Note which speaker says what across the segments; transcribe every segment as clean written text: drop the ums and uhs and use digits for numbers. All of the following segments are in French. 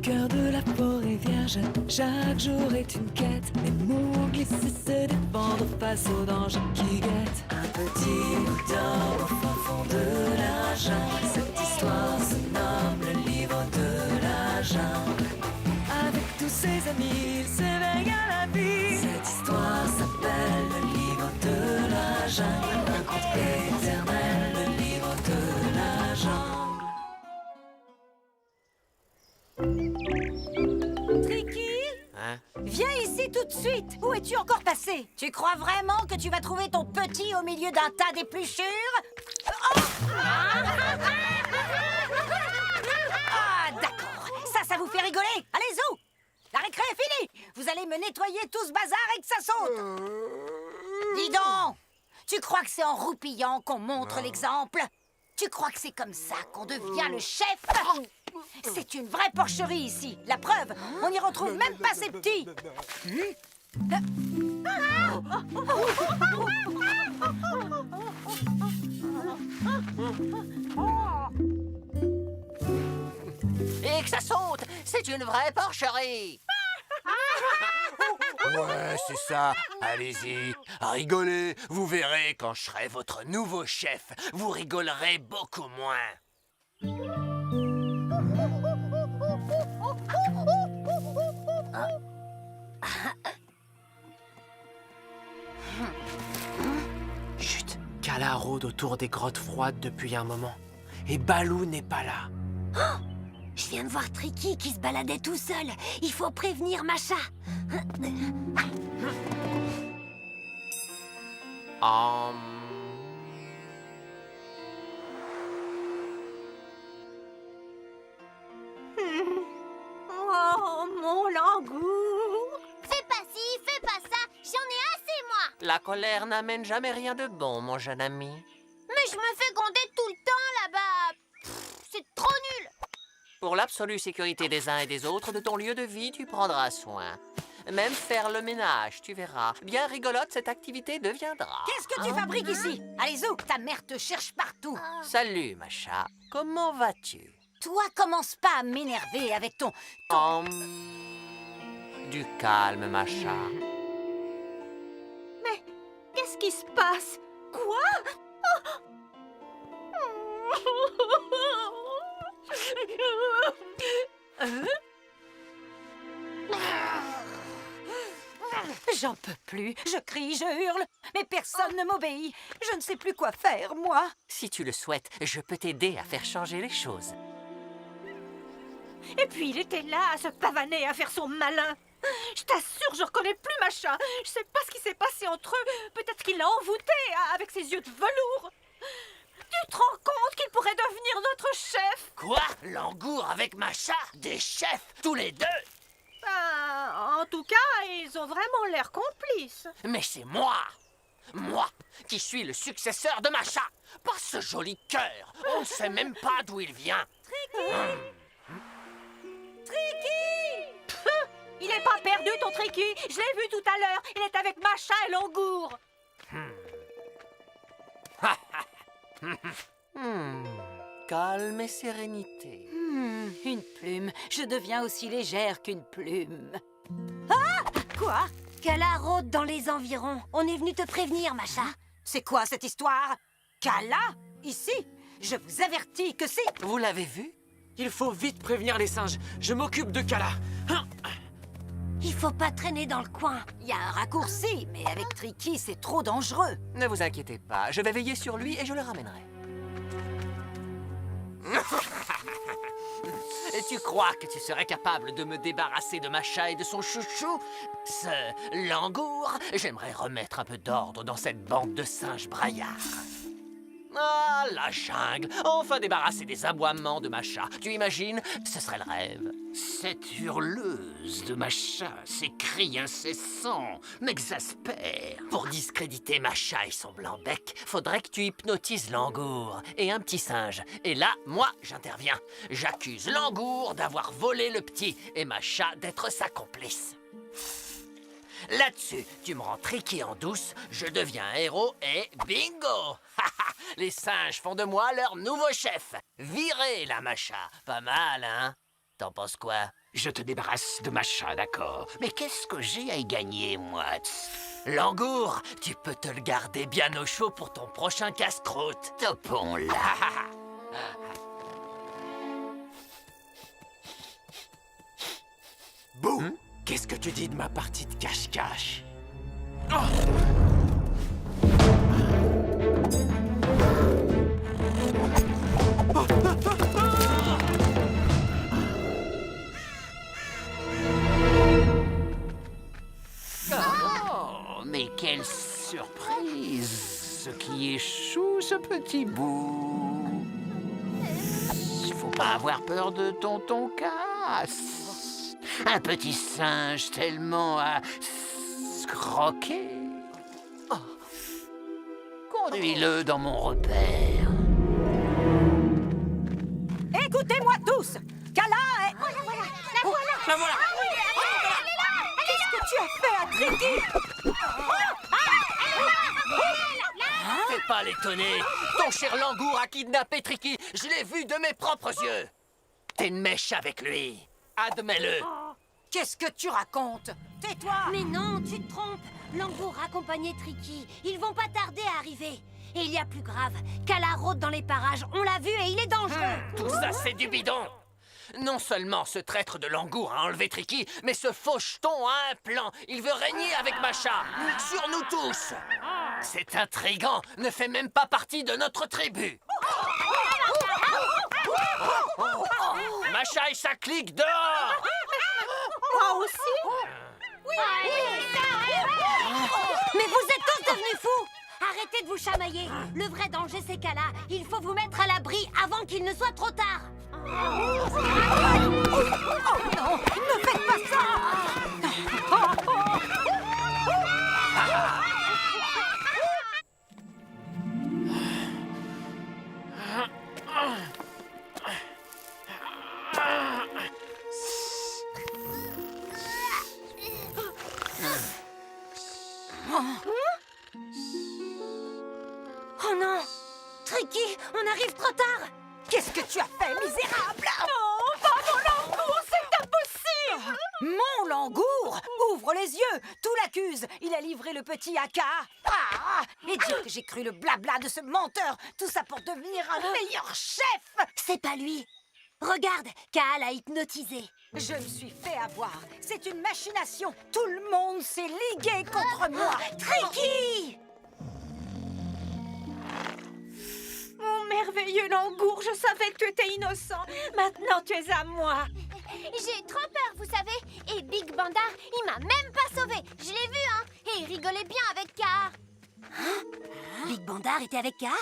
Speaker 1: cœur de la forêt vierge, chaque jour est une quête. Les mots glissent et se défendre face aux dangers qui guettent. Un petit bout d'or au fin fond de la jungle. Cette histoire se nomme le livre de la jungle. Avec tous ses amis, il s'éveille à la vie. Cette histoire s'appelle le livre de la jungle. Un conte éternel, le livre de la jungle.
Speaker 2: Tricky,
Speaker 3: Hein?
Speaker 2: viens ici tout de suite. Où es-tu encore passé? Tu crois vraiment que tu vas trouver ton petit au milieu d'un tas d'épluchures? Oh! Ah, d'accord. Ça vous fait rigoler. Allez, zou! La récré est finie. Vous allez me nettoyer tout ce bazar et que ça saute. Dis donc, tu crois que c'est en roupillant qu'on montre l'exemple? Tu crois que c'est comme ça qu'on devient le chef? C'est une vraie porcherie ici. La preuve, on n'y retrouve même pas ces petits.
Speaker 3: Et que ça saute! C'est une vraie porcherie!
Speaker 4: Ouais, c'est ça. Allez-y, rigolez. Vous verrez, quand je serai votre nouveau chef, vous rigolerez beaucoup moins.
Speaker 5: Chut, Kala rôde autour des grottes froides depuis un moment. Et Balou n'est pas là.
Speaker 2: Je viens de voir Tricky qui se baladait tout seul. Il faut prévenir Macha.
Speaker 6: Oh, mon langour!
Speaker 7: Fais pas ci, fais pas ça, j'en ai assez, moi!
Speaker 3: La colère n'amène jamais rien de bon, mon jeune ami.
Speaker 7: Mais je me fais gronder tout le temps là-bas! C'est trop nul!
Speaker 3: Pour l'absolue sécurité des uns et des autres de ton lieu de vie, tu prendras soin. Même faire le ménage, tu verras. Bien rigolote, cette activité deviendra.
Speaker 2: Qu'est-ce que tu fabriques ici? Allez, zou, ta mère te cherche partout.
Speaker 3: Salut, Macha. Comment vas-tu?
Speaker 2: Toi, commence pas à m'énerver avec ton...
Speaker 3: Du calme, Macha.
Speaker 6: Mais qu'est-ce qui se passe? Quoi?
Speaker 2: J'en peux plus. Je crie, je hurle, mais personne ne m'obéit. Je ne sais plus quoi faire, moi.
Speaker 3: Si tu le souhaites, je peux t'aider à faire changer les choses.
Speaker 6: Et puis il était là à se pavaner, à faire son malin. Je t'assure, je reconnais plus Macha. Je sais pas ce qui s'est passé entre eux. Peut-être qu'il l'a envoûté avec ses yeux de velours. Tu te rends compte qu'il pourrait devenir notre chef?
Speaker 4: Quoi? Langour avec Macha? Des chefs, tous les deux?
Speaker 6: Ben, en tout cas, ils ont vraiment l'air complices.
Speaker 4: Mais c'est moi! Moi, qui suis le successeur de Macha! Pas ce joli cœur! On ne sait même pas d'où il vient!
Speaker 6: Tricky! Il n'est pas perdu, ton Tricky. Je l'ai vu tout à l'heure. Il est avec Macha et Langour.
Speaker 3: Calme et sérénité.
Speaker 2: Une plume. Je deviens aussi légère qu'une plume. Ah! Quoi?
Speaker 7: Kala rôde dans les environs. On est venu te prévenir, Macha.
Speaker 2: C'est quoi cette histoire? Kala? Ici? Je vous avertis que si...
Speaker 3: Vous l'avez vu?
Speaker 5: Il faut vite prévenir les singes. Je m'occupe de Kala. Hein?
Speaker 7: Il faut pas traîner dans le coin.
Speaker 2: Il y a un raccourci, mais avec Tricky, c'est trop dangereux.
Speaker 3: Ne vous inquiétez pas, je vais veiller sur lui et je le ramènerai.
Speaker 4: Et tu crois que tu serais capable de me débarrasser de Macha et de son chouchou? Ce Langour? J'aimerais remettre un peu d'ordre dans cette bande de singes braillards. Ah, la jungle! Enfin débarrassé des aboiements de Macha. Tu imagines? Ce serait le rêve. Cette hurleuse de Macha, ses cris incessants, m'exaspèrent. Pour discréditer Macha et son blanc bec, faudrait que tu hypnotises Langour et un petit singe. Et là, moi, j'interviens. J'accuse Langour d'avoir volé le petit et Macha d'être sa complice. Là-dessus, tu me rends Tricky en douce, je deviens un héros et bingo! Les singes font de moi leur nouveau chef. Virez la Macha. Pas mal, hein? T'en penses quoi? Je te débarrasse de Macha, d'accord. Mais qu'est-ce que j'ai à y gagner, moi? Langour, tu peux te le garder bien au chaud pour ton prochain casse-croûte. Topons-la.
Speaker 5: Bouh! Qu'est-ce que tu dis de ma partie de cache-cache?
Speaker 4: Oh, mais quelle surprise! Ce qui échoue, ce petit bout. Faut pas avoir peur de tonton Casse. Un petit singe tellement à se croquer. Oh. Conduis-le dans mon repère.
Speaker 2: Écoutez-moi tous. Kala est...
Speaker 5: La voilà!
Speaker 2: Qu'est-ce que tu as fait à Tricky?
Speaker 4: Fais pas l'étonner. Ton cher Langour a kidnappé Tricky. Je l'ai vu de mes propres yeux. T'es une mèche avec lui. Admets-le.
Speaker 2: Qu'est-ce que tu racontes? Tais-toi.
Speaker 7: Mais non, tu te trompes. Langour accompagnait Tricky. Ils vont pas tarder à arriver. Et il y a plus grave. Kala rôde dans les parages. On l'a vu et il est dangereux.
Speaker 4: Tout ça, c'est du bidon. Non seulement ce traître de Langour a enlevé Tricky, mais ce faux jeton a un plan. Il veut régner avec Macha, sur nous tous. C'est intriguant, ne fait même pas partie de notre tribu. Macha et sa clique dehors.
Speaker 6: Moi aussi?
Speaker 7: Mais vous êtes tous devenus fous. Arrêtez de vous chamailler. Le vrai danger, c'est Kala. Il faut vous mettre à l'abri avant qu'il ne soit trop tard.
Speaker 2: Oh non, ne faites pas ça.
Speaker 7: Oh non! Tricky, on arrive trop tard!
Speaker 2: Qu'est-ce que tu as fait, misérable?
Speaker 6: Non, pas mon Langour, c'est impossible!
Speaker 2: Mon Langour! Ouvre les yeux! Tout l'accuse! Il a livré le petit Aka! Ah! Et dire que j'ai cru le blabla de ce menteur! Tout ça pour devenir un meilleur chef!
Speaker 7: C'est pas lui! Regarde, Kaal l'a hypnotisé.
Speaker 2: Je me suis fait avoir! C'est une machination! Tout le monde s'est ligué contre moi!
Speaker 7: Tricky!
Speaker 6: Mon merveilleux Langour, je savais que tu étais innocent. Maintenant, tu es à moi.
Speaker 7: J'ai trop peur, vous savez. Et Big Bandar, il m'a même pas sauvé. Je l'ai vu, hein. Et il rigolait bien avec Car. Big Bandar était avec Car?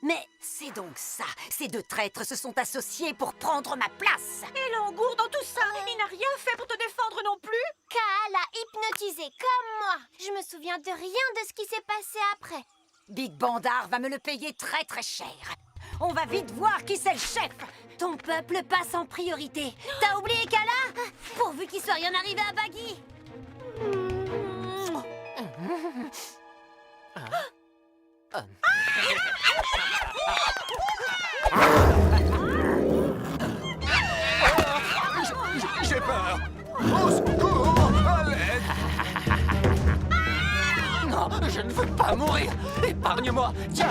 Speaker 7: Mais
Speaker 2: C'est donc ça! Ces deux traîtres se sont associés pour prendre ma place!
Speaker 6: Et Langour, dans tout ça, il n'a rien fait pour te défendre non plus.
Speaker 7: Car l'a hypnotisé comme moi. Je me souviens de rien de ce qui s'est passé après.
Speaker 2: Big Bandar va me le payer très très cher! On va vite voir qui c'est le chef!
Speaker 7: Ton peuple passe en priorité. T'as oublié Kala? Pourvu qu'il soit rien arrivé à Baggy.
Speaker 5: J'ai peur! Au secours! À l'aide!
Speaker 4: Non, je ne veux pas mourir. Épargne-moi. Tiens,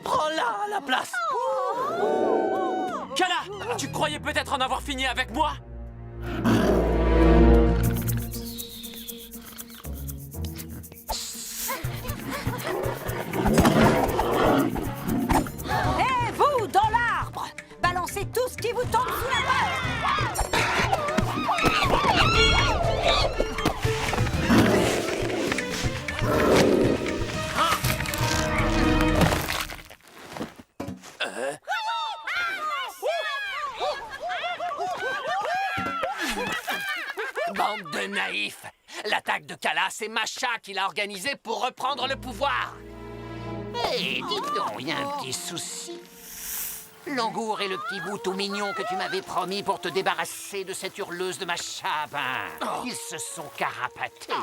Speaker 4: prends-la à la place.
Speaker 5: Kala! Tu croyais peut-être en avoir fini avec moi?
Speaker 2: Et vous, dans l'arbre! Balancez tout ce qui vous tombe sous la main!
Speaker 4: Bande de naïfs. L'attaque de Kala, c'est Macha qui l'a organisée pour reprendre le pouvoir. Hé, dis donc, il y a un petit souci. Langour et le petit bout tout mignon que tu m'avais promis pour te débarrasser de cette hurleuse de Macha, ben, ils se sont carapatés.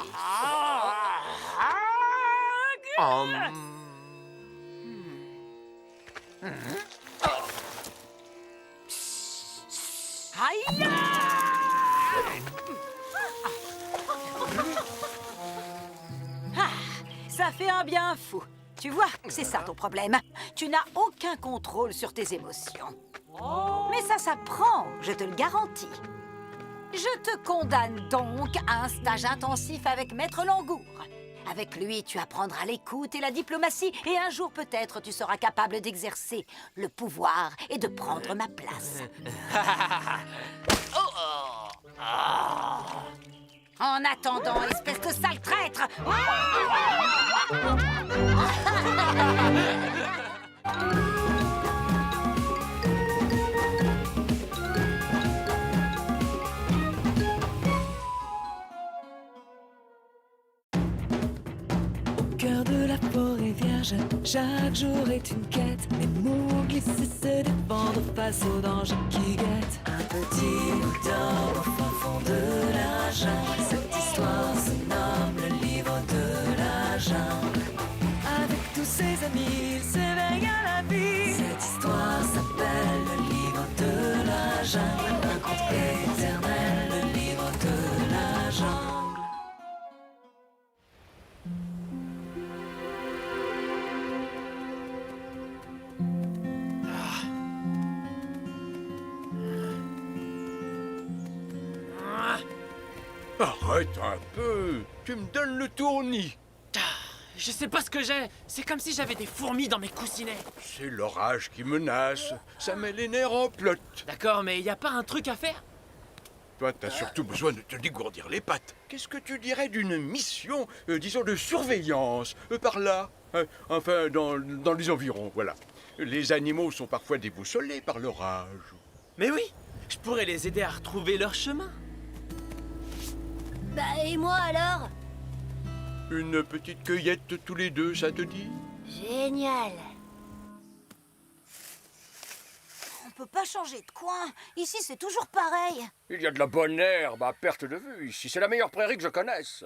Speaker 2: Aïe! fait un bien fou. Tu vois, c'est ça ton problème. Tu n'as aucun contrôle sur tes émotions. Mais ça s'apprend, je te le garantis. Je te condamne donc à un stage intensif avec Maître Langour. Avec lui, tu apprendras l'écoute et la diplomatie, et un jour peut-être tu seras capable d'exercer le pouvoir et de prendre ma place. En attendant, espèce de sale traître!
Speaker 1: Au cœur de la forêt vierge, chaque jour est une quête. Les Mowgli se défendre face aux dangers qui guettent. Un petit bout d'or au fin fond de la jungle. Cette histoire se nomme le livre de la jungle. Avec tous ses amis, il s'éveille à la vie. Cette histoire s'appelle le livre de la jungle. Un conte éternel, le livre de la jungle.
Speaker 8: Arrête un peu, tu me donnes le tournis.
Speaker 5: Je sais pas ce que j'ai. C'est comme si j'avais des fourmis dans mes coussinets.
Speaker 8: C'est l'orage qui menace, ça met les nerfs en plot.
Speaker 5: D'accord, mais y a pas un truc à faire?
Speaker 8: Toi, t'as surtout besoin de te dégourdir les pattes. Qu'est-ce que tu dirais d'une mission, disons de surveillance, par là enfin, dans les environs, voilà. Les animaux sont parfois déboussolés par l'orage.
Speaker 5: Mais oui, je pourrais les aider à retrouver leur chemin.
Speaker 7: Bah et moi alors?
Speaker 8: Une petite cueillette tous les deux, ça te dit?
Speaker 7: Génial.
Speaker 2: On peut pas changer de coin. Ici, c'est toujours pareil.
Speaker 9: Il y a de la bonne herbe à perte de vue ici. C'est la meilleure prairie que je connaisse.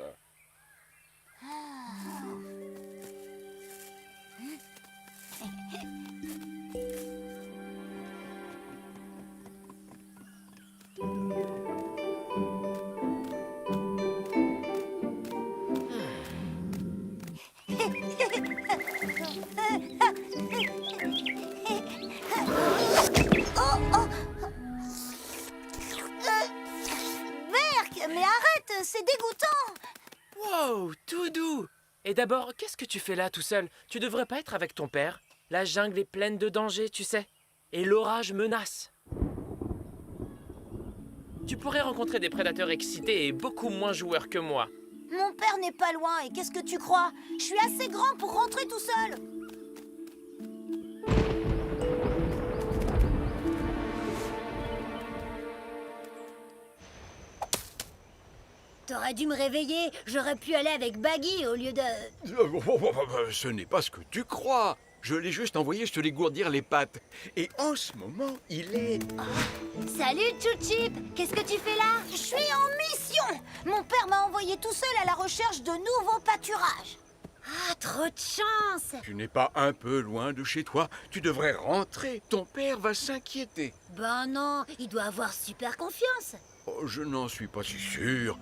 Speaker 7: Berk, mais arrête, c'est dégoûtant.
Speaker 5: Wow, tout doux. Et d'abord, qu'est-ce que tu fais là tout seul? Tu devrais pas être avec ton père. La jungle est pleine de dangers, tu sais. Et l'orage menace. Tu pourrais rencontrer des prédateurs excités et beaucoup moins joueurs que moi.
Speaker 7: Mon père n'est pas loin, et qu'est-ce que tu crois? Je suis assez grand pour rentrer tout seul. T'aurais dû me réveiller, j'aurais pu aller avec Baggy au lieu de...
Speaker 8: Ce n'est pas ce que tu crois. Je l'ai juste envoyé se dégourdir les pattes. Et en ce moment, il est...
Speaker 7: Salut Chouchip, qu'est-ce que tu fais là? Je suis en mission. Mon père m'a envoyé tout seul à la recherche de nouveaux pâturages. Ah, trop de chance.
Speaker 8: Tu n'es pas un peu loin de chez toi. Tu devrais rentrer. Ton père va s'inquiéter.
Speaker 7: Ben non, il doit avoir super confiance.
Speaker 8: Oh, je n'en suis pas si sûr.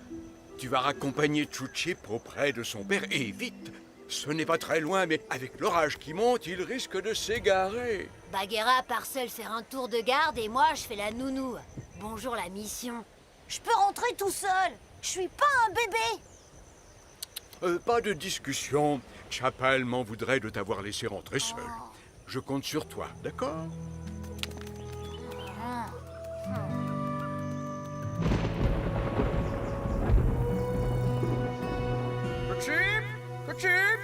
Speaker 8: Tu vas raccompagner Chouchip auprès de son père et vite. Ce n'est pas très loin, mais avec l'orage qui monte, il risque de s'égarer.
Speaker 7: Bagheera part seul faire un tour de garde et moi je fais la nounou. Bonjour la mission. Je peux rentrer tout seul. Je suis pas un bébé.
Speaker 8: Pas de discussion. Chapal m'en voudrait de t'avoir laissé rentrer seul. Je compte sur toi, d'accord?
Speaker 9: Chip, Chip.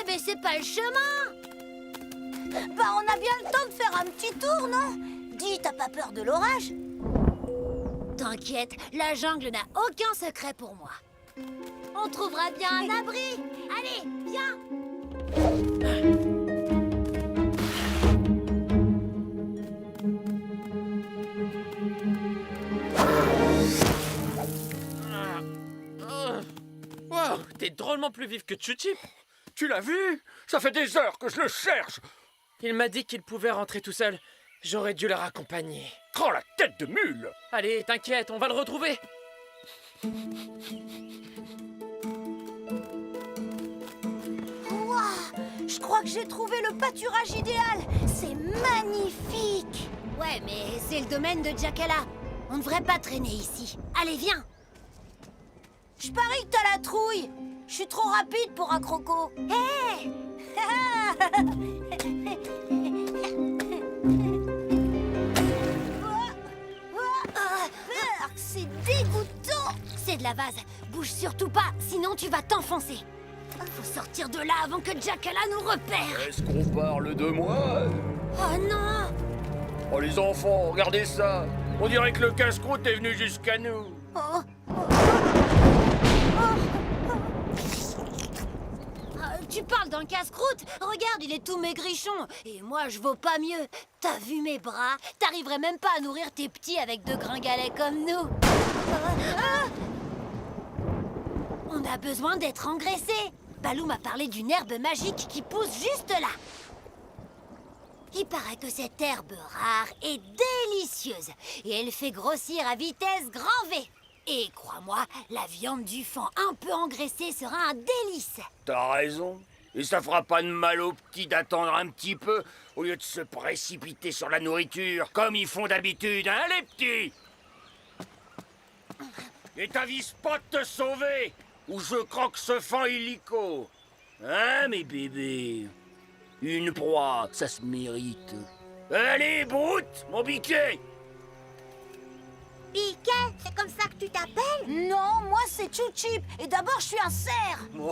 Speaker 7: Mais c'est pas le chemin. Bah on a bien le temps de faire un petit tour, non? Dis, t'as pas peur de l'orage? T'inquiète, la jungle n'a aucun secret pour moi. On trouvera bien un abri. Allez, viens.
Speaker 5: Wow, t'es drôlement plus vif que Chouchip.
Speaker 9: Tu l'as vu? Ça fait des heures que je le cherche.
Speaker 5: Il m'a dit qu'il pouvait rentrer tout seul. J'aurais dû le raccompagner.
Speaker 9: Oh, la tête de mule!
Speaker 5: Allez, t'inquiète, on va le retrouver.
Speaker 2: Ouah, je crois que j'ai trouvé le pâturage idéal. C'est magnifique.
Speaker 7: Ouais, mais c'est le domaine de Jackala. On ne devrait pas traîner ici. Allez, viens.
Speaker 2: Je parie que t'as la trouille. Je suis trop rapide pour un croco.
Speaker 7: Hé
Speaker 2: C'est dégoûtant.
Speaker 7: C'est de la vase. Bouge surtout pas, sinon tu vas t'enfoncer. Faut sortir de là avant que Jackala nous repère.
Speaker 9: Est-ce qu'on parle de moi?
Speaker 7: Oh non!
Speaker 9: Oh, les enfants, regardez ça! On dirait que le casse-croûte est venu jusqu'à nous.
Speaker 7: Tu parles d'un casse-croûte? Regarde, il est tout maigrichon. Et moi, je vaux pas mieux. T'as vu mes bras? T'arriverais même pas à nourrir tes petits avec de gringalets comme nous. On a besoin d'être engraissé. Balou m'a parlé d'une herbe magique qui pousse juste là. Il paraît que cette herbe rare est délicieuse et elle fait grossir à vitesse grand V. Et crois-moi, la viande du fan un peu engraissée sera un délice.
Speaker 9: T'as raison. Et ça fera pas de mal aux petits d'attendre un petit peu au lieu de se précipiter sur la nourriture, comme ils font d'habitude, hein, les petits? Et t'avises pas de te sauver, ou je croque ce fan illico. Hein, mes bébés? Une proie, ça se mérite. Allez, Brute, mon biquet!
Speaker 7: Piquet, c'est comme ça que tu t'appelles?
Speaker 2: Non, moi c'est Chouchip. Et d'abord, je suis un cerf.
Speaker 7: Waouh!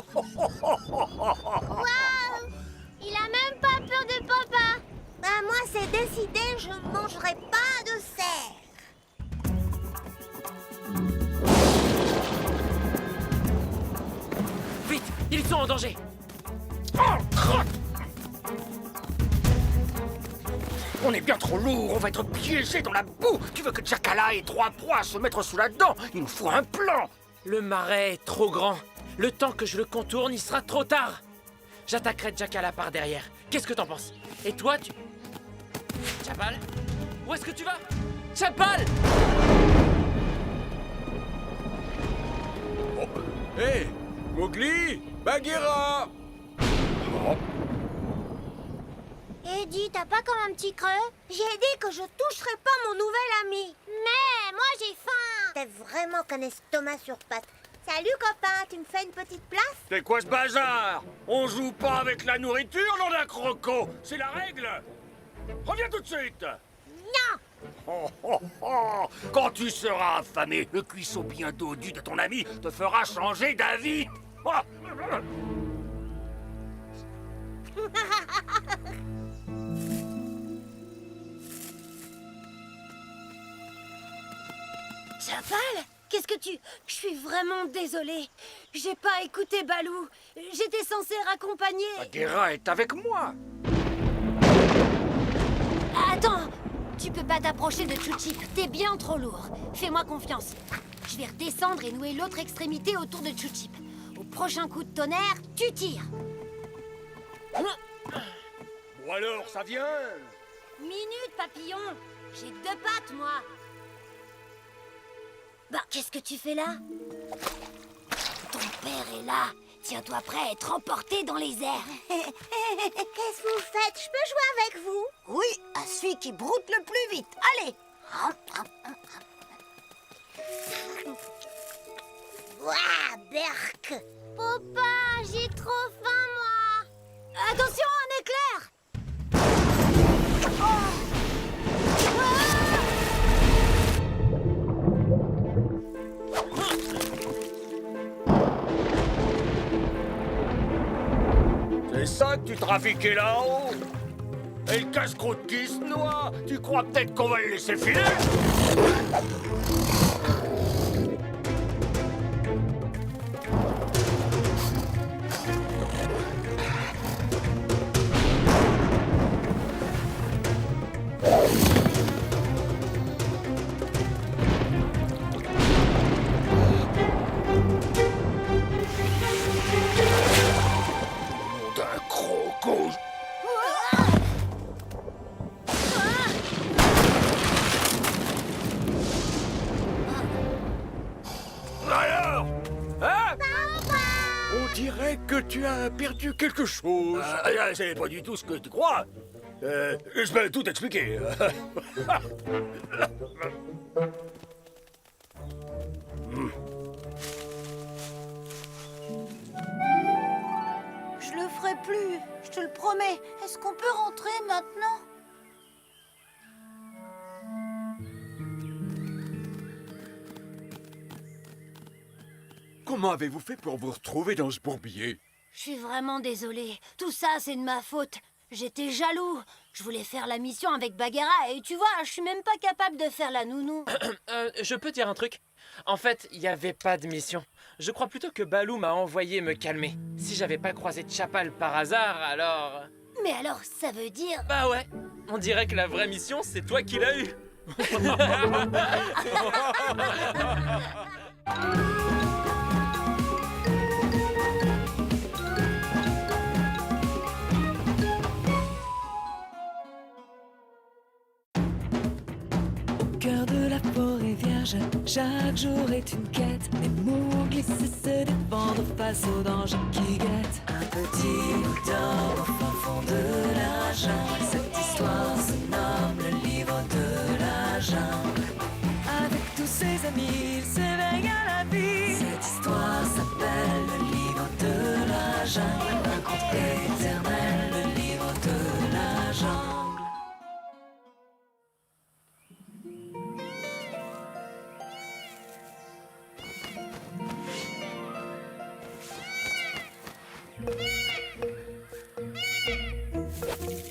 Speaker 7: Il a même pas peur de papa. Bah moi c'est décidé, je ne mangerai pas de cerf.
Speaker 5: Vite, ils sont en danger.
Speaker 9: On est bien trop lourd, on va être piégés dans la boue. Tu veux que Jackala ait 3 proies à se mettre sous la dent? Il nous faut un plan.
Speaker 5: Le marais est trop grand. Le temps que je le contourne, il sera trop tard. J'attaquerai Jackala par derrière. Qu'est-ce que t'en penses? Et toi, tu... Chapal? Où est-ce que tu vas? Chapal!
Speaker 8: Hé, Mowgli, Bagheera!
Speaker 7: Eddie, t'as pas comme un petit creux? J'ai dit que je toucherais pas mon nouvel ami. Mais moi j'ai faim. T'es vraiment qu'un estomac sur pattes. Salut copain, tu me fais une petite place?
Speaker 9: C'est quoi ce bazar? On joue pas avec la nourriture, non, d'un croco. C'est la règle. Reviens tout de suite.
Speaker 7: Non.
Speaker 9: Oh, oh, oh. Quand tu seras affamé, le cuisseau bien dodu de ton ami te fera changer d'avis. Oh.
Speaker 7: Chapal, qu'est-ce que tu... Je suis vraiment désolée. J'ai pas écouté Balou. J'étais censée raccompagner...
Speaker 9: Bagheera est avec moi.
Speaker 7: Attends, tu peux pas t'approcher de Chouchip. T'es bien trop lourd. Fais-moi confiance. Je vais redescendre et nouer l'autre extrémité autour de Chouchip. Au prochain coup de tonnerre, tu tires.
Speaker 9: Bon alors, ça vient?
Speaker 7: Minute, papillon. J'ai 2 pattes, moi. Bah, qu'est-ce que tu fais là? Ton père est là. Tiens-toi prêt à être emporté dans les airs. Qu'est-ce que vous faites? Je peux jouer avec vous?
Speaker 2: Oui, à celui qui broute le plus vite. Allez.
Speaker 7: Ouah, berk. Papa, j'ai trop faim, moi. Attention, un éclair.
Speaker 9: C'est ça que tu trafiquais là-haut? Et le casse-croûte qui se noie? Tu crois peut-être qu'on va le laisser filer?
Speaker 8: dirait que tu as perdu quelque chose.
Speaker 9: C'est pas du tout ce que tu crois. Je vais tout expliquer.
Speaker 2: Je le ferai plus, je te le promets. Est-ce qu'on peut rentrer maintenant?
Speaker 8: Comment avez-vous fait pour vous retrouver dans ce bourbier?
Speaker 7: Je suis vraiment désolée. Tout ça, c'est de ma faute. J'étais jaloux. Je voulais faire la mission avec Bagheera et tu vois, je suis même pas capable de faire la nounou.
Speaker 5: Je peux dire un truc? En fait, il n'y avait pas de mission. Je crois plutôt que Baloo m'a envoyé me calmer. Si j'avais pas croisé Chapal par hasard, alors...
Speaker 7: Mais alors, ça veut dire...
Speaker 5: Bah ouais, on dirait que la vraie mission, c'est toi qui l'as eue.
Speaker 1: Au cœur de la forêt vierge, chaque jour est une quête. Les Mowgli cessent de se défendre face aux dangers qui guettent. Un petit bout d'or au fin fond de la jungle. Cette histoire se nomme le livre de la jungle. Avec tous ses amis, il s'éveille à la vie. Cette histoire s'appelle le livre de la jungle. Un conte éternel, le livre de la jungle.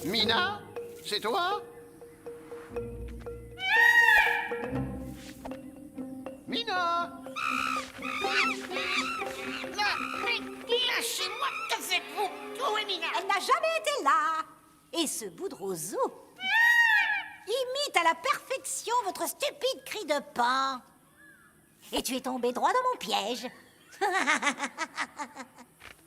Speaker 10: Mina, c'est toi? Mina!
Speaker 2: Lâchez-moi, que faites-vous? Où est Mina? Elle n'a jamais été là. Et ce bout de roseau imite à la perfection votre stupide cri de pain. Et tu es tombé droit dans mon piège.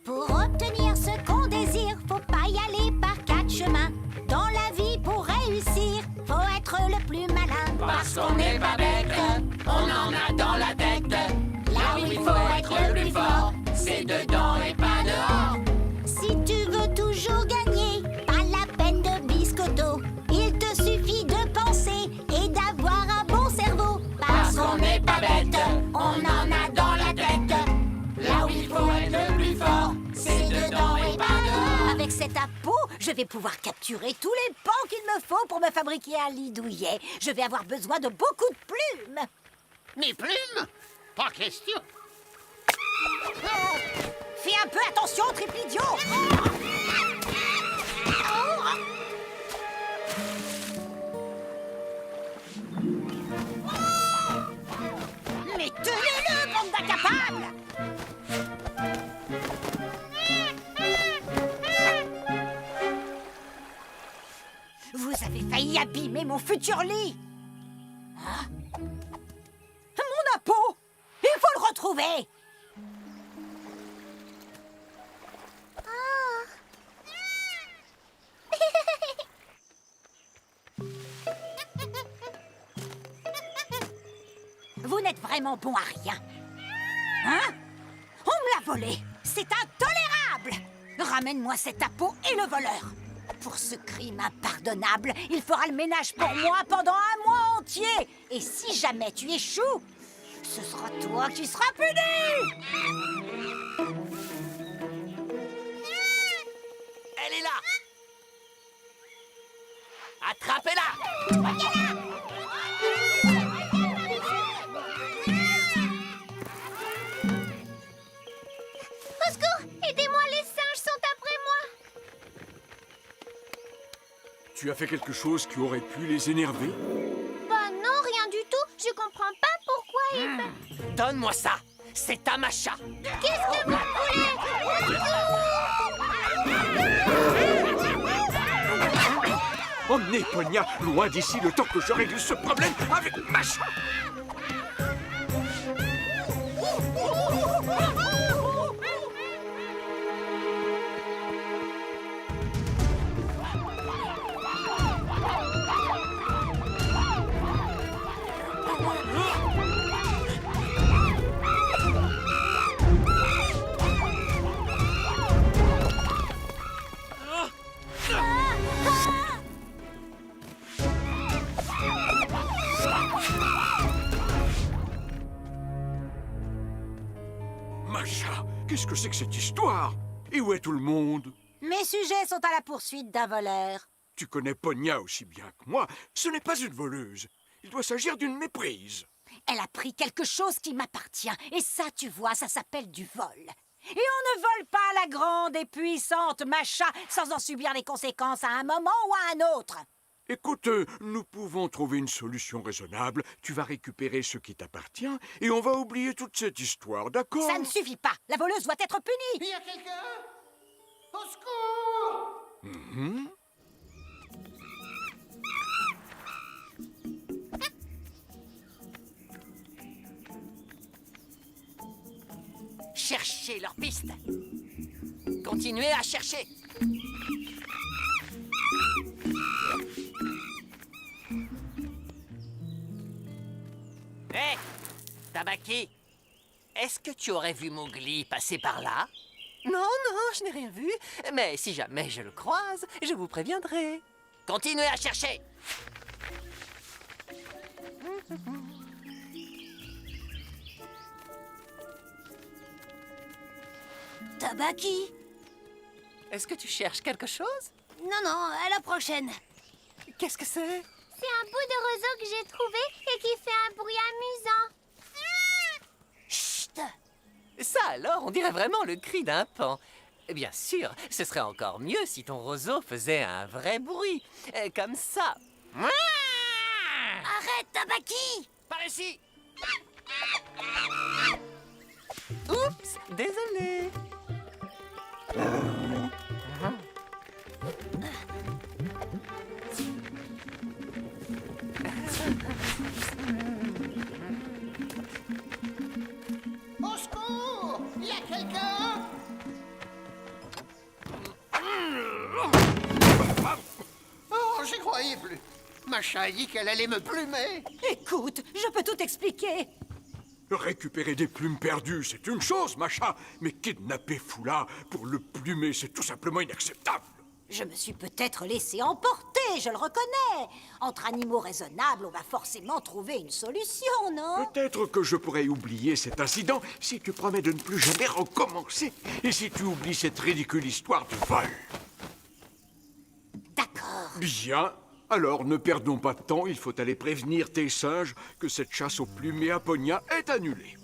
Speaker 2: Pour obtenir ce qu'on désire, faut pas y aller par quatre chemins. Dans la vie, pour réussir, faut être le plus malin.
Speaker 4: Parce qu'on n'est pas bête, on en a dans la tête. Là où il faut être le plus fort, c'est dedans et pas dehors.
Speaker 2: Si tu veux toujours gagner, pas la peine de biscotto. Il te suffit de penser et d'avoir un bon cerveau.
Speaker 4: Parce qu'on n'est pas bête, on en a dans la tête. Là où il faut être le plus fort, c'est dedans et pas dehors.
Speaker 2: Avec cet appeau, je vais pouvoir capturer tous les pans qu'il me faut pour me fabriquer un lit douillet. Je vais avoir besoin de beaucoup de plumes.
Speaker 10: Mes plumes? Pas question.
Speaker 2: Fais un peu attention, triple idiot. Mais tenez-le, bande d'incapables! Vous avez failli abîmer mon futur lit. Hein? Mon appeau! Il faut le retrouver! Vous n'êtes vraiment bon à rien. Hein? On me l'a volé. C'est intolérable. Ramène-moi cet appeau et le voleur. Pour ce crime impardonnable, il fera le ménage pour moi pendant un mois entier. Et si jamais tu échoues, ce sera toi qui seras puni.
Speaker 4: Elle est là. Attrapez-la.
Speaker 7: Au secours! Aidez-moi, les singes sont après moi!
Speaker 8: Tu as fait quelque chose qui aurait pu les énerver?
Speaker 7: Bah non, rien du tout. Je comprends pas pourquoi ils...
Speaker 4: Donne-moi ça. C'est ta macha.
Speaker 7: Qu'est-ce que vous
Speaker 8: Emmenez Ponia loin d'ici le temps que je règle ce problème avec Macha. Masha, qu'est-ce que c'est que cette histoire? Et où est tout le monde?
Speaker 2: Mes sujets sont à la poursuite d'un voleur.
Speaker 8: Tu connais Ponia aussi bien que moi. Ce n'est pas une voleuse. Il doit s'agir d'une méprise.
Speaker 2: Elle a pris quelque chose qui m'appartient. Et ça, tu vois, ça s'appelle du vol. Et on ne vole pas la grande et puissante Masha sans en subir les conséquences à un moment ou à un autre.
Speaker 8: Écoute, nous pouvons trouver une solution raisonnable. Tu vas récupérer ce qui t'appartient et on va oublier toute cette histoire, d'accord?
Speaker 2: Ça ne suffit pas. La voleuse doit être punie.
Speaker 10: Il y a quelqu'un? Au secours!
Speaker 4: Cherchez leurs pistes. Continuez à chercher. Hé, Tabaki, est-ce que tu aurais vu Mowgli passer par là?
Speaker 3: Non, non, je n'ai rien vu. Mais si jamais je le croise, je vous préviendrai.
Speaker 4: Continuez à chercher.
Speaker 7: Tabaki?
Speaker 3: Est-ce que tu cherches quelque chose?
Speaker 7: Non, non, à la prochaine.
Speaker 3: Qu'est-ce que c'est?
Speaker 11: C'est un bout de roseau que j'ai trouvé et qui fait un bruit amusant.
Speaker 7: Chut!
Speaker 3: Ça alors, on dirait vraiment le cri d'un paon. Bien sûr, ce serait encore mieux si ton roseau faisait un vrai bruit. Comme ça.
Speaker 7: Arrête, Tabaki!
Speaker 4: Par ici.
Speaker 3: Oups, désolé.
Speaker 10: Au secours! Il y a quelqu'un? Oh, j'y croyais plus. Masha a dit qu'elle allait me plumer.
Speaker 2: Écoute, je peux tout expliquer.
Speaker 8: Récupérer des plumes perdues, c'est une chose, Masha. Mais kidnapper Fula pour le plumer, c'est tout simplement inacceptable.
Speaker 2: Je me suis peut-être laissé emporter, je le reconnais. Entre animaux raisonnables, on va forcément trouver une solution, non?
Speaker 8: Peut-être que je pourrais oublier cet incident si tu promets de ne plus jamais recommencer. Et si tu oublies cette ridicule histoire de vol.
Speaker 2: D'accord.
Speaker 8: Bien. Alors, ne perdons pas de temps, il faut aller prévenir tes singes que cette chasse au plumé à Ponia est annulée.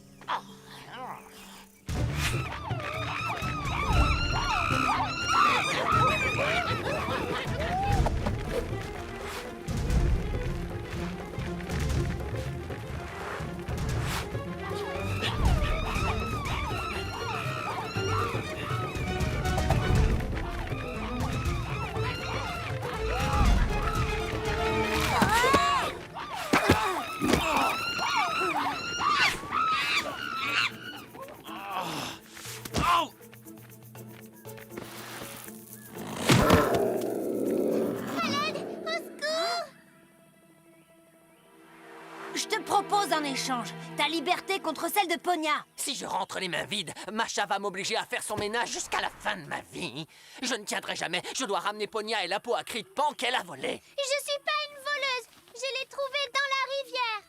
Speaker 7: Je te propose un échange. Ta liberté contre celle de Ponia.
Speaker 4: Si je rentre les mains vides, Masha va m'obliger à faire son ménage jusqu'à la fin de ma vie. Je ne tiendrai jamais. Je dois ramener Ponia et la peau à cri de pan qu'elle a volée.
Speaker 11: Je suis pas une voleuse. Je l'ai trouvée dans la rivière.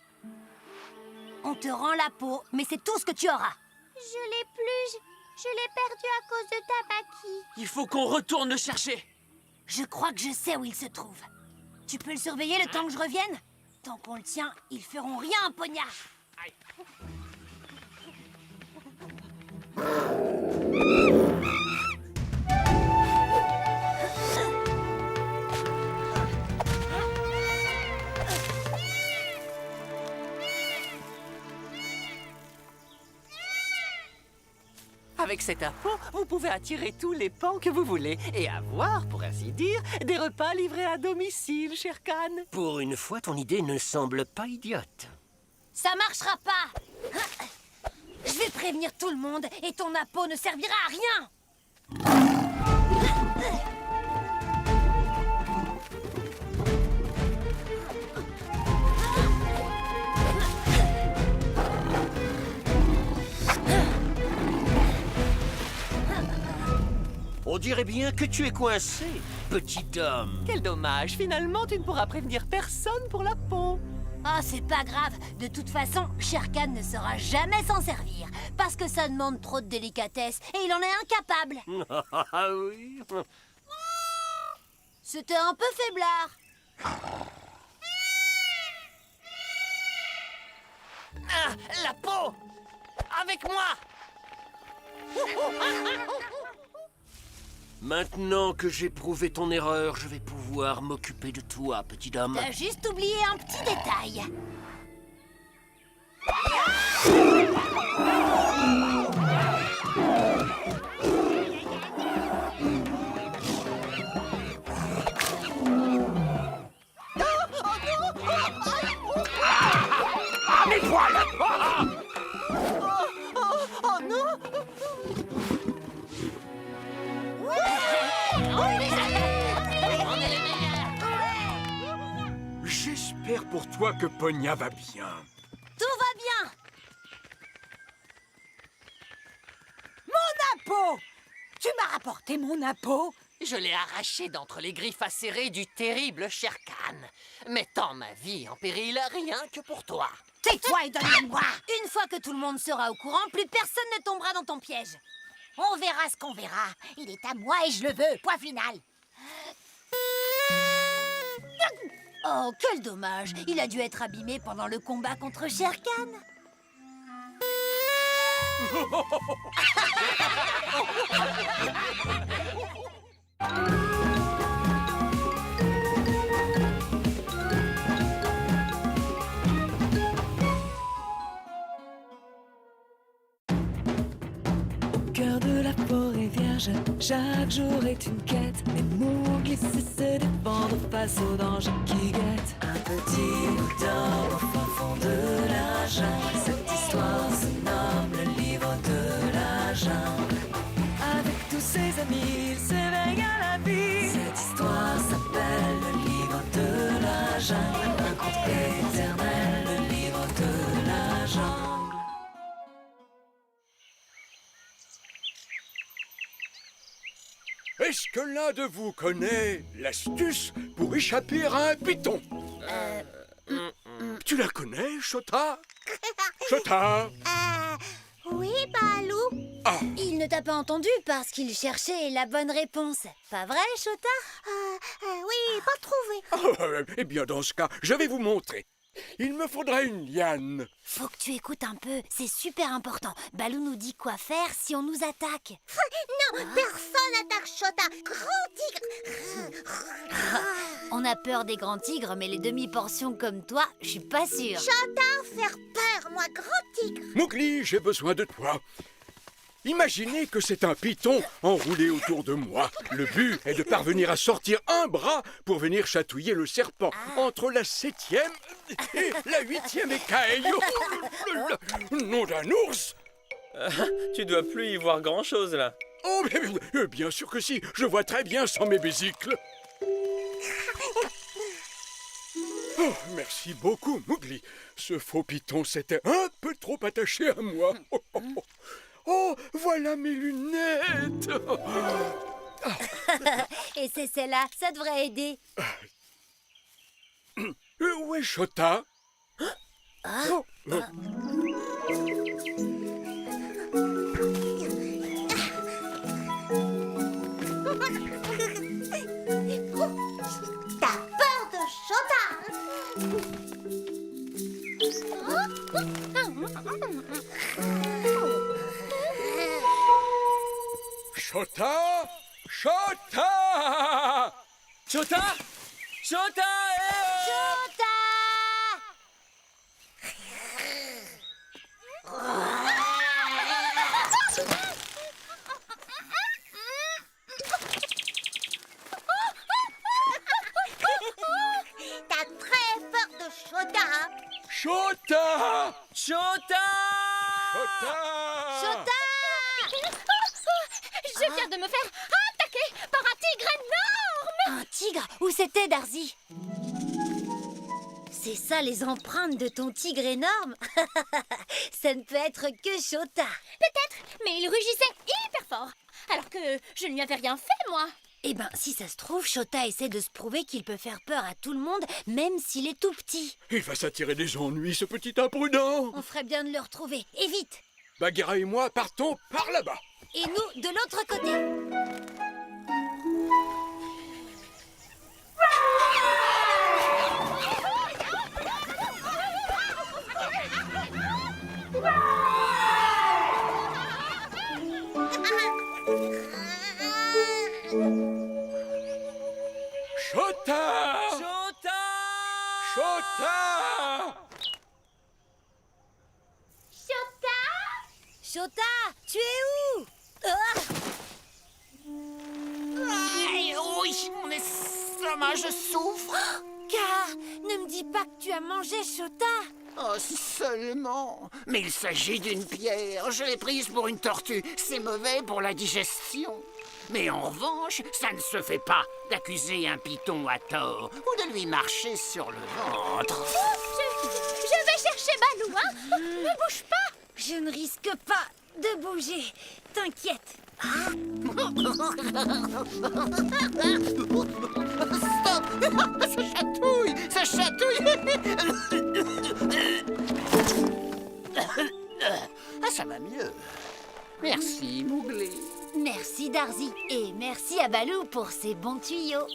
Speaker 7: On te rend la peau, mais c'est tout ce que tu auras.
Speaker 11: Je l'ai plus. Je l'ai perdue à cause de Tabaki.
Speaker 5: Il faut qu'on retourne le chercher.
Speaker 7: Je crois que je sais où il se trouve. Tu peux le surveiller le temps que je revienne? Tant qu'on le tient, ils feront rien à Ponia.
Speaker 3: Avec cet impôt, vous pouvez attirer tous les pans que vous voulez et avoir, pour ainsi dire, des repas livrés à domicile, cher Khan.
Speaker 9: Pour une fois, ton idée ne semble pas idiote.
Speaker 7: Ça marchera pas. Je vais prévenir tout le monde et ton appôt ne servira à rien.
Speaker 9: On dirait bien que tu es coincé, petit homme.
Speaker 3: Quel dommage, finalement tu ne pourras prévenir personne pour la peau.
Speaker 7: Ah, c'est pas grave. De toute façon, Shere Khan ne saura jamais s'en servir. Parce que ça demande trop de délicatesse et il en est incapable.
Speaker 9: Ah oui.
Speaker 7: C'était un peu faiblard.
Speaker 4: Ah, la peau! Avec moi!
Speaker 9: Maintenant que j'ai prouvé ton erreur, je vais pouvoir m'occuper de toi, petit homme.
Speaker 7: T'as juste oublié un petit détail.
Speaker 9: Ah, mes poils!
Speaker 2: Oh non!
Speaker 8: J'espère pour toi que Ponia va bien.
Speaker 7: Tout va bien.
Speaker 2: Mon impôt! Tu m'as rapporté mon impôt?
Speaker 3: Je l'ai arraché d'entre les griffes acérées du terrible Shere Khan, mettant ma vie en péril rien que pour toi.
Speaker 2: Tais-toi et donne-le-moi!
Speaker 7: Une fois que tout le monde sera au courant, plus personne ne tombera dans ton piège.
Speaker 2: On verra ce qu'on verra. Il est à moi et je le veux. Point final.
Speaker 7: Oh, quel dommage. Il a dû être abîmé pendant le combat contre Shere Khan.
Speaker 1: Cœur de la forêt vierge, chaque jour est une quête. Mais Mowgli sait se défendre face aux dangers qui guettent. Un petit bout d'or au fin fond de la jungle. Cette histoire se nomme le livre de la jungle. Avec tous ses amis, il s'éveille à la vie. Cette histoire s'appelle le livre de la jungle. Un conte éternel, le livre de la jungle.
Speaker 8: Est-ce que l'un de vous connaît l'astuce pour échapper à un python? Tu la connais, Chota? Chota?
Speaker 11: Oui, Balou.
Speaker 8: Ah,
Speaker 7: Il ne t'a pas entendu parce qu'il cherchait la bonne réponse. Pas vrai, Chota?
Speaker 11: Oui, pas trouvé.
Speaker 8: eh bien, dans ce cas, je vais vous montrer. Il me faudra une liane.
Speaker 7: Faut que tu écoutes un peu, c'est super important. Balou nous dit quoi faire si on nous attaque.
Speaker 11: Non, personne n'attaque Chota. Grand tigre.
Speaker 7: On a peur des grands tigres, mais les demi-portions comme toi, je suis pas sûre.
Speaker 11: Chota, faire peur, moi, grand tigre.
Speaker 8: Mowgli, j'ai besoin de toi. Imaginez que c'est un python enroulé autour de moi. Le but est de parvenir à sortir un bras pour venir chatouiller le serpent entre la 7e et la 8e écaille. Nom d'un ours!
Speaker 5: Tu dois plus y voir grand-chose, là.
Speaker 8: Oh, mais bien sûr que si, je vois très bien sans mes besicles. Oh, merci beaucoup, Mowgli. Ce faux python s'était un peu trop attaché à moi. Oh, voilà mes lunettes.
Speaker 7: Et c'est celle-là, ça devrait aider.
Speaker 8: Où est Chota? Oh, oh.
Speaker 11: T'as peur de Chota?
Speaker 8: Chota! Chota!
Speaker 5: Chota! Chota!
Speaker 7: Chota!
Speaker 11: T'as très peur de Chota.
Speaker 8: Chota!
Speaker 5: Chota!
Speaker 8: Chota!
Speaker 7: Chota!
Speaker 11: Je viens de me faire attaquer par un tigre énorme.
Speaker 7: Un tigre? Où c'était, Darzy? C'est ça les empreintes de ton tigre énorme? Ça ne peut être que Chota.
Speaker 11: Peut-être, mais il rugissait hyper fort. Alors que je ne lui avais rien fait, moi.
Speaker 7: Eh ben, si ça se trouve, Shota essaie de se prouver qu'il peut faire peur à tout le monde, même s'il est tout petit.
Speaker 8: Il va s'attirer des ennuis, ce petit imprudent.
Speaker 7: On ferait bien de le retrouver. Et vite!
Speaker 8: Bagheera et moi partons par là-bas.
Speaker 7: Et nous, de l'autre côté.
Speaker 8: Shota!
Speaker 5: Shota!
Speaker 8: Shota!
Speaker 7: Shota, tu es où? Ah!
Speaker 4: Oui, mon estomac, je souffre.
Speaker 7: Car, ne me dis pas que tu as mangé Shota.
Speaker 10: Oh, seulement. Mais il s'agit d'une pierre. Je l'ai prise pour une tortue. C'est mauvais pour la digestion. Mais en revanche, ça ne se fait pas d'accuser un python à tort ou de lui marcher sur le ventre.
Speaker 11: Je vais chercher Balou, hein. Ne bouge pas.
Speaker 7: Je ne risque pas de bouger. T'inquiète.
Speaker 10: Stop. Ça chatouille. Ah, ça va mieux. Merci, Mowgli.
Speaker 7: Merci Darzy. Et merci à Balou pour ses bons tuyaux.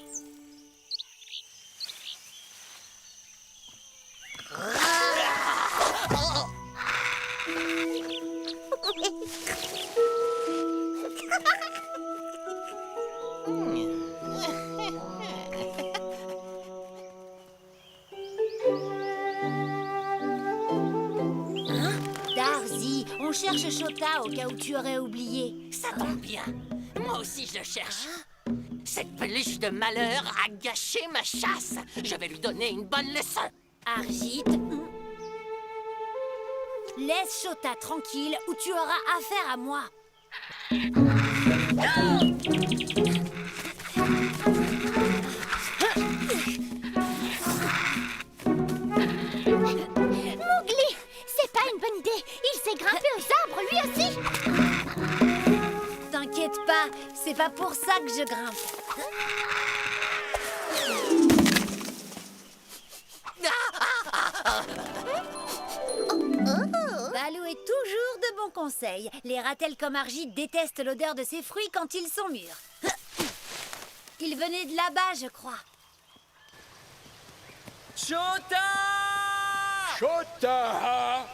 Speaker 7: Darzy, on cherche Shota au cas où tu aurais oublié.
Speaker 4: Ça tombe bien. Moi aussi, je le cherche. Cette peluche de malheur a gâché ma chasse. Je vais lui donner une bonne leçon.
Speaker 7: Argit, laisse Shota tranquille ou tu auras affaire à moi.
Speaker 11: Mowgli, c'est pas une bonne idée. Il s'est grimpé aux arbres, lui aussi.
Speaker 7: T'inquiète pas, c'est pas pour ça que je grimpe. Balou est toujours de bons conseils. Les ratels comme Argit détestent l'odeur de ces fruits quand ils sont mûrs. Ils venaient de là-bas, je crois.
Speaker 5: Shota!
Speaker 8: Shota!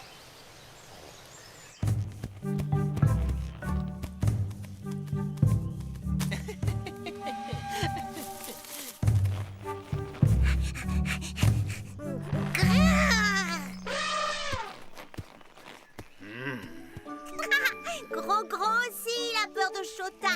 Speaker 11: Gros aussi, il a peur de Shota.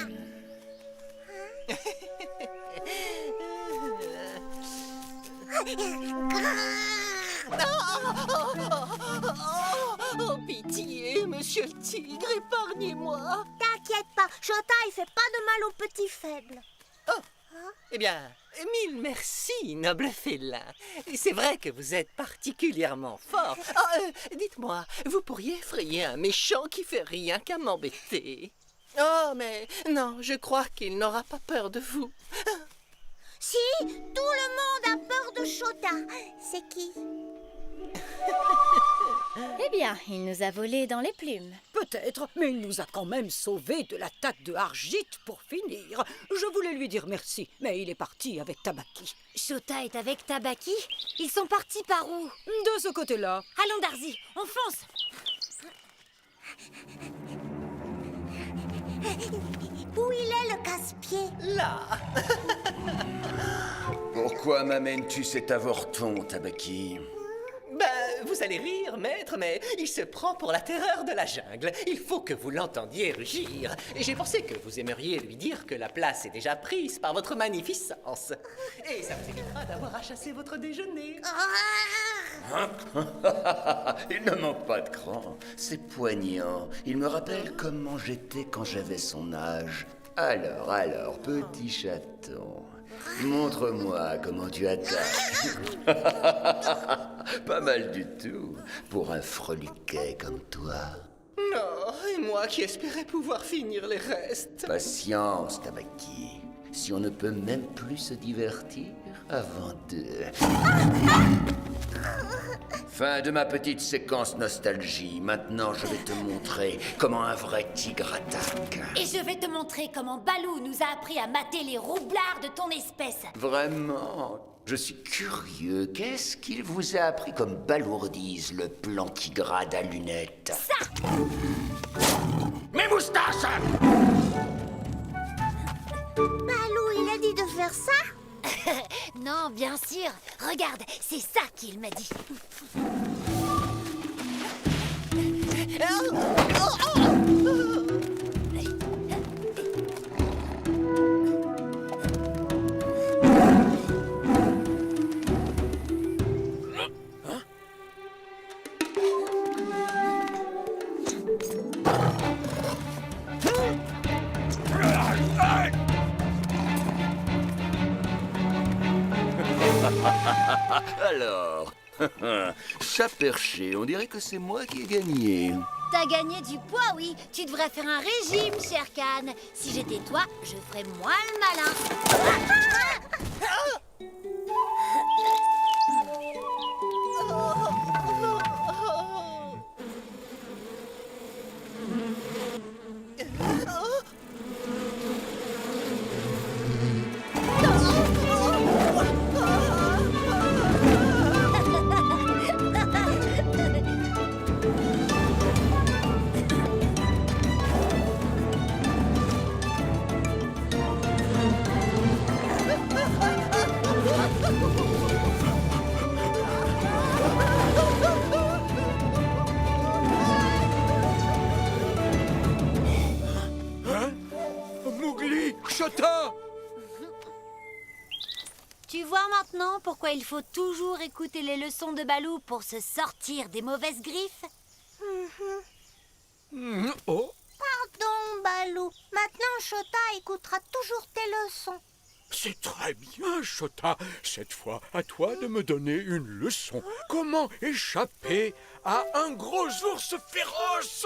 Speaker 4: Oh, pitié, monsieur le tigre, épargnez-moi.
Speaker 11: T'inquiète pas, Shota, il fait pas de mal aux petits faibles.
Speaker 4: Eh bien, mille merci, noble félin. C'est vrai que vous êtes particulièrement fort. Dites-moi, vous pourriez effrayer un méchant qui fait rien qu'à m'embêter. Oh, mais non, je crois qu'il n'aura pas peur de vous.
Speaker 11: Si, tout le monde a peur de Shota. C'est qui?
Speaker 12: Eh bien, il nous a volé dans les plumes.
Speaker 13: Peut-être, mais il nous a quand même sauvés de l'attaque de Argit pour finir. Je voulais lui dire merci, mais il est parti avec Tabaki.
Speaker 7: Shota est avec Tabaki? Ils sont partis par où?
Speaker 13: De ce côté-là.
Speaker 7: Allons, Darzy, on fonce!
Speaker 11: Où il est, le casse-pied?
Speaker 4: Là.
Speaker 14: Pourquoi m'amènes-tu cet avorton, Tabaki?
Speaker 4: Ben, vous allez rire, maître, mais il se prend pour la terreur de la jungle. Il faut que vous l'entendiez rugir. Et j'ai pensé que vous aimeriez lui dire que la place est déjà prise par votre magnificence. Et ça vous évitera d'avoir à chasser votre déjeuner.
Speaker 14: Il ne manque pas de cran. C'est poignant. Il me rappelle comment j'étais quand j'avais son âge. Alors, petit chaton, montre-moi comment tu attaques. Pas mal du tout, pour un freliquet comme toi.
Speaker 4: Non, et moi qui espérais pouvoir finir les restes.
Speaker 14: Patience, Tabaki. si on ne peut même plus se divertir avant de... Fin de ma petite séquence nostalgie. Maintenant, je vais te montrer comment un vrai tigre attaque.
Speaker 7: Et je vais te montrer comment Balou nous a appris à mater les roublards de ton espèce.
Speaker 14: Vraiment? Je suis curieux. Qu'est-ce qu'il vous a appris comme balourdise, le plantigrade à lunettes?
Speaker 7: Ça!
Speaker 9: Mes moustaches!
Speaker 11: Balou, il a dit de faire ça?
Speaker 7: Non, bien sûr. Regarde, c'est ça qu'il m'a dit.
Speaker 14: Alors, chat perché, on dirait que c'est moi qui ai gagné.
Speaker 7: T'as gagné du poids, oui. Tu devrais faire un régime, cher Can. Si j'étais toi, je ferais moins le malin.
Speaker 8: Mowgli, Chota!
Speaker 7: Tu vois maintenant pourquoi il faut toujours écouter les leçons de Balou pour se sortir des mauvaises griffes?
Speaker 8: Oh,
Speaker 11: Pardon, Balou. Maintenant, Chota écoutera toujours tes leçons.
Speaker 8: c'est très bien, Chota. Cette fois, à toi de me donner une leçon. Comment échapper à un gros ours féroce?